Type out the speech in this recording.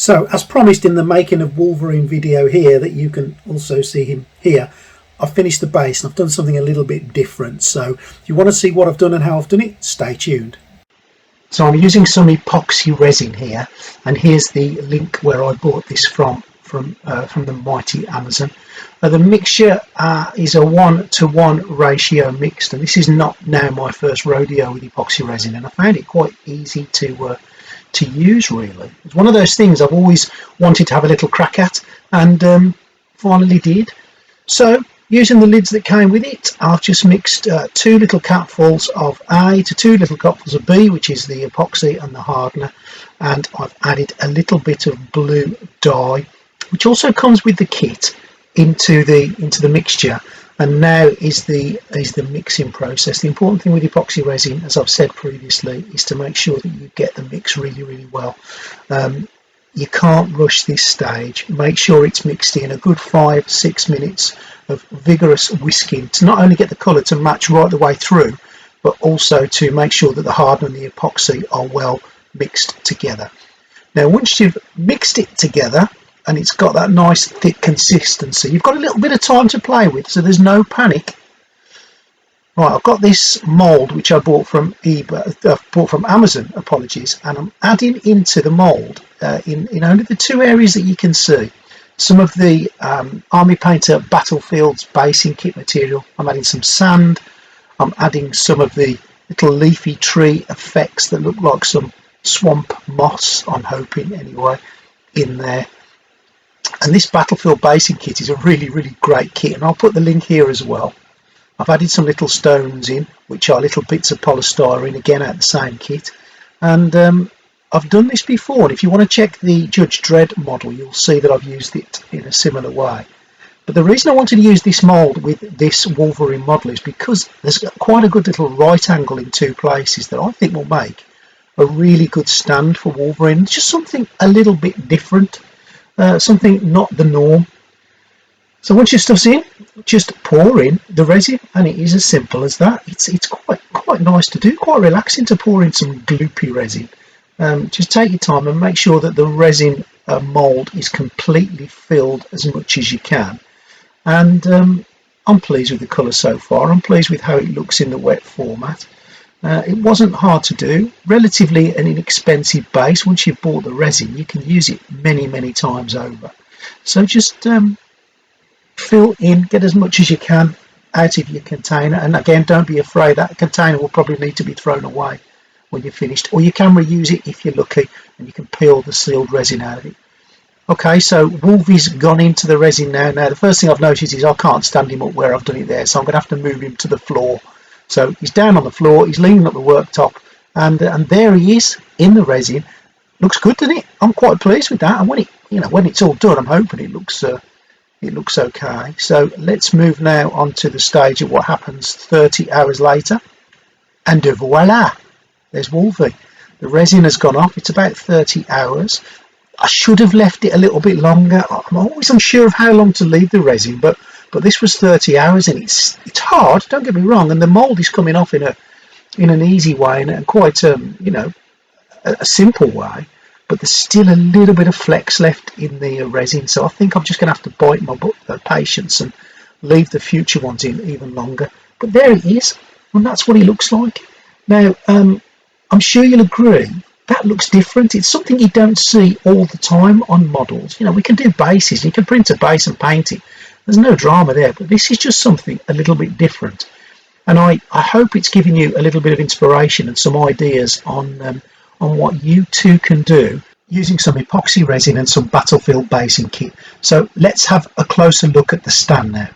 So, as promised in the making of Wolverine video here, that you can also see him here, I've finished the base and I've done something a little bit different. So if you want to see what I've done and how I've done it, stay tuned. So I'm using some epoxy resin here, and here's the link where I bought this from the mighty Amazon. The mixture is a 1-to-1 ratio mixed, and this is not now my first rodeo with epoxy resin, and I found it quite easy to use. Really, it's one of those things I've always wanted to have a little crack at, and finally did. So using the lids that came with it, I've just mixed 2 little cupfuls of A to 2 little cupfuls of B, which is the epoxy and the hardener, and I've added a little bit of blue dye, which also comes with the kit, into the mixture. And now is the mixing process. The important thing with epoxy resin, as I've said previously, is to make sure that you get the mix really well. You can't rush this stage. Make sure it's mixed in a good 5-6 minutes of vigorous whisking to not only get the colour to match right the way through, but also to make sure that the hardener and the epoxy are well mixed together. Now once you've mixed it together and it's got that nice thick consistency, you've got a little bit of time to play with, so there's no panic. Right, I've got this mould which I bought from Amazon, apologies, and I'm adding into the mould in only the 2 areas that you can see some of the Army Painter Battlefield's basing kit material. I'm adding some sand, I'm adding some of the little leafy tree effects that look like some swamp moss, I'm hoping anyway, in there. And this Battlefield basing kit is a really great kit, and I'll put the link here as well. I've added some little stones in, which are little bits of polystyrene, again out the same kit, and I've done this before, and if you want to check the Judge Dredd model, you'll see that I've used it in a similar way. But the reason I wanted to use this mould with this Wolverine model is because there's quite a good little right angle in 2 places that I think will make a really good stand for Wolverine. It's just something a little bit different, something not the norm. So once your stuff's in, just pour in the resin, and it is as simple as that. It's quite nice to do, quite relaxing to pour in some gloopy resin. Just take your time and make sure that the resin mould is completely filled as much as you can. And I'm pleased with the colour so far. I'm pleased with how it looks in the wet format. It wasn't hard to do, relatively an inexpensive base. Once you've bought the resin, you can use it many times over. So just fill in, get as much as you can out of your container, and again, don't be afraid, that container will probably need to be thrown away when you're finished, or you can reuse it if you're lucky, and you can peel the sealed resin out of it. Okay, so Wolvie's gone into the resin now. Now the first thing I've noticed is I can't stand him up where I've done it there, so I'm going to have to move him to the floor. So he's down on the floor, he's leaning up the worktop, and there he is in the resin. Looks good, doesn't it? I'm quite pleased with that, and when it's all done, I'm hoping it looks okay. So let's move now on to the stage of what happens 30 hours later, and voila, there's Wolvie. The resin has gone off. It's about 30 hours. I should have left it a little bit longer. I'm always unsure of how long to leave the resin, but this was 30 hours, and it's hard, don't get me wrong, and the mould is coming off in an easy way, and quite a simple way, but there's still a little bit of flex left in the resin, so I think I'm just going to have to bite my patience and leave the future ones in even longer. But there it is, and that's what he looks like. Now I'm sure you'll agree that looks different. It's something you don't see all the time on models. We can do bases, you can print a base and paint it, there's no drama there, but this is just something a little bit different, and I hope it's giving you a little bit of inspiration and some ideas on what you too can do using some epoxy resin and some Battlefield basing kit. So let's have a closer look at the stand now.